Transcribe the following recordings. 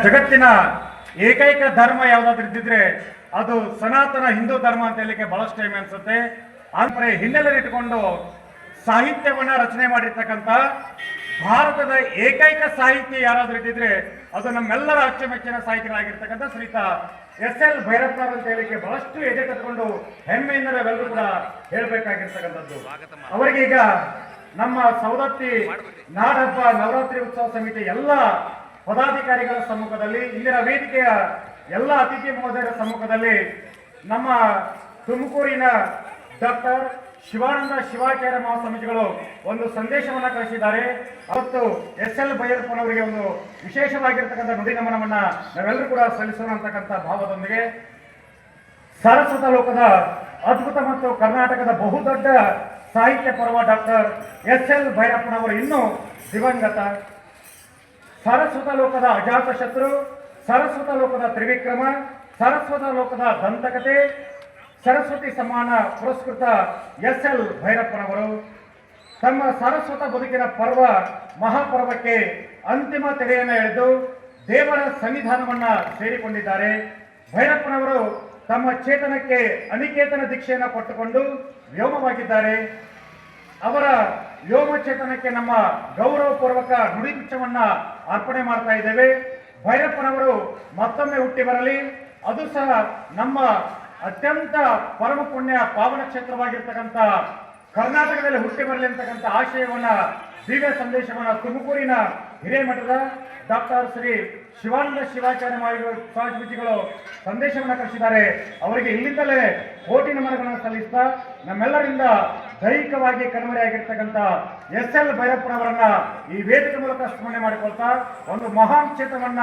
ಜಗತ್ತಿನ ಏಕೈಕ ಧರ್ಮ ಯಾವ್ದಾದ್ರು ಇದ್ದಿದ್ರೆ ಅದು ಸನಾತನ ಹಿಂದೂ ಧರ್ಮ ಅಂತ ಹೇಳಲಿಕ್ಕೆ ಬಹಳಷ್ಟು ಟೈಮ್ ಅನ್ಸುತ್ತೆ. ಆದರೆ ಹಿನ್ನೆಲೆ ಇಟ್ಟುಕೊಂಡು ಸಾಹಿತ್ಯವನ್ನ ರಚನೆ ಮಾಡಿರ್ತಕ್ಕಂಥ ಭಾರತದ ಏಕೈಕ ಸಾಹಿತ್ಯ ಯಾರಾದ್ರೂ ಇದ್ದಿದ್ರೆ ಅದು ನಮ್ಮೆಲ್ಲರ ಅಚ್ಚುಮೆಚ್ಚಿನ ಸಾಹಿತಿಗಳಾಗಿರ್ತಕ್ಕಂಥ ಶ್ರೀತ ಎಸ್.ಎಲ್. ಭೈರಪ್ಪನವರು ಅಂತ ಹೇಳಲಿಕ್ಕೆ ಬಹಳಷ್ಟು ಎದೆ ಕಟ್ಕೊಂಡು ಹೆಮ್ಮೆಯಿಂದ ನಾವೆಲ್ಲರೂ ಕೂಡ ಹೇಳಬೇಕಾಗಿರ್ತಕ್ಕಂಥದ್ದು. ಅವರಿಗೀಗ ನಮ್ಮ ಸವದತ್ತಿ ನಾಡಹಬ್ಬ ನವರಾತ್ರಿ ಉತ್ಸವ ಸಮಿತಿ ಎಲ್ಲ ಪದಾಧಿಕಾರಿಗಳ ಸಮ್ಮುಖದಲ್ಲಿ, ಇಂದಿನ ವೇದಿಕೆಯ ಎಲ್ಲ ಅತಿಥಿ ಮಹೋದಯರ ಸಮ್ಮುಖದಲ್ಲಿ ನಮ್ಮ ತುಮಕೂರಿನ ಡಾಕ್ಟರ್ ಶಿವಾನಂದ ಶಿವಾಚಾರ್ಯ ಮಹಾಸ್ವಾಮೀಜಿಗಳು ಒಂದು ಸಂದೇಶವನ್ನ ಕಳಿಸಿದ್ದಾರೆ. ಅವತ್ತು ಎಸ್.ಎಲ್. ಭೈರಪ್ಪನವರಿಗೆ ಒಂದು ವಿಶೇಷವಾಗಿರ್ತಕ್ಕಂಥ ನುಡಿ ನಮನವನ್ನ ನಾವೆಲ್ಲರೂ ಕೂಡ ಸಲ್ಲಿಸೋಣ ಅಂತಕ್ಕಂಥ ಭಾವದೊಂದಿಗೆ ಸಾರಸ್ವತ ಲೋಕದ ಅದ್ಭುತ ಮತ್ತು ಕರ್ನಾಟಕದ ಬಹುದೊಡ್ಡ ಸಾಹಿತ್ಯ ಪರ್ವ ಡಾಕ್ಟರ್ ಎಸ್.ಎಲ್. ಭೈರಪ್ಪನವರು ಇನ್ನೂ ದಿವಂಗತ. ಸಾರಸ್ವತ ಲೋಕದ ಅಜಾತ ಶತ್ರು, ಸಾರಸ್ವತ ಲೋಕದ ತ್ರಿವಿಕ್ರಮ, ಸಾರಸ್ವತ ಲೋಕದ ದಂತಕತೆ, ಸರಸ್ವತಿ ಸಮ್ಮಾನ ಪುರಸ್ಕೃತ ಎಸ್.ಎಲ್. ಭೈರಪ್ಪನವರು ತಮ್ಮ ಸಾರಸ್ವತ ಬದುಕಿನ ಪರ್ವ ಮಹಾಪರ್ವಕ್ಕೆ ಅಂತಿಮ ತೆರೆಯನ್ನು ಎಳೆದು ದೇವರ ಸನ್ನಿಧಾನವನ್ನ ಸೇರಿಕೊಂಡಿದ್ದಾರೆ. ಭೈರಪ್ಪನವರು ತಮ್ಮ ಚೇತನಕ್ಕೆ ಅನಿಕೇತನ ದೀಕ್ಷೆಯನ್ನು ಕೊಟ್ಟುಕೊಂಡು ವ್ಯೋಮವಾಗಿದ್ದಾರೆ. ಅವರ ವ್ಯೋಮ ಚೇತನಕ್ಕೆ ನಮ್ಮ ಗೌರವಪೂರ್ವಕ ನುಡಿಗುಚ್ಛವನ್ನ ಅರ್ಪಣೆ ಮಾಡ್ತಾ ಇದ್ದೇವೆ. ಭೈರಪ್ಪನವರು ಮತ್ತೊಮ್ಮೆ ಹುಟ್ಟಿ ಬರಲಿ, ಅದು ಸಹ ನಮ್ಮ ಅತ್ಯಂತ ಪರಮ ಪುಣ್ಯ ಪಾವನ ಕ್ಷೇತ್ರವಾಗಿರ್ತಕ್ಕಂಥ ಕರ್ನಾಟಕದಲ್ಲಿ ಹುಟ್ಟಿ ಬರಲಿ ಅಂತಕ್ಕಂಥ ಆಶಯವನ್ನ, ದಿವ್ಯ ಸಂದೇಶವನ್ನ ತುಮಕೂರಿನ ಹಿರೇಮಠದ ಡಾಕ್ಟರ್ ಶ್ರೀ ಶಿವಾನಂದ ಶಿವಾಚಾರ್ಯ ಸ್ವಾಮೀಜಿಗಳು ಸಂದೇಶವನ್ನು ಕಳಿಸಿದ್ದಾರೆ. ಅವರಿಗೆ ಇಲ್ಲಿಂದಲೇ ಕೋಟಿ ನಮನಗಳನ್ನು ಸಲ್ಲಿಸ್ತಾ ನಮ್ಮೆಲ್ಲರಿಂದ ದೈಹಿಕವಾಗಿ ಕಣ್ಮರೆಯಾಗಿರ್ತಕ್ಕಂಥ ಎಸ್.ಎಲ್. ಭೈರಪ್ಪನವರನ್ನ ಈ ವೇದಿಕೆ ಮೂಲಕ ಸ್ಮರಣೆ ಮಾಡಿಕೊಳ್ತಾ, ಒಂದು ಮಹಾನ್ ಕ್ಷೇತ್ರವನ್ನ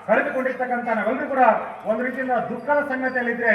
ಕಳೆದುಕೊಂಡಿರ್ತಕ್ಕಂಥ ನಾವೆಲ್ಲರೂ ಕೂಡ ಒಂದು ರೀತಿಯಿಂದ ದುಃಖದ ಸಂಗತಿಯಲ್ಲಿದ್ರೆ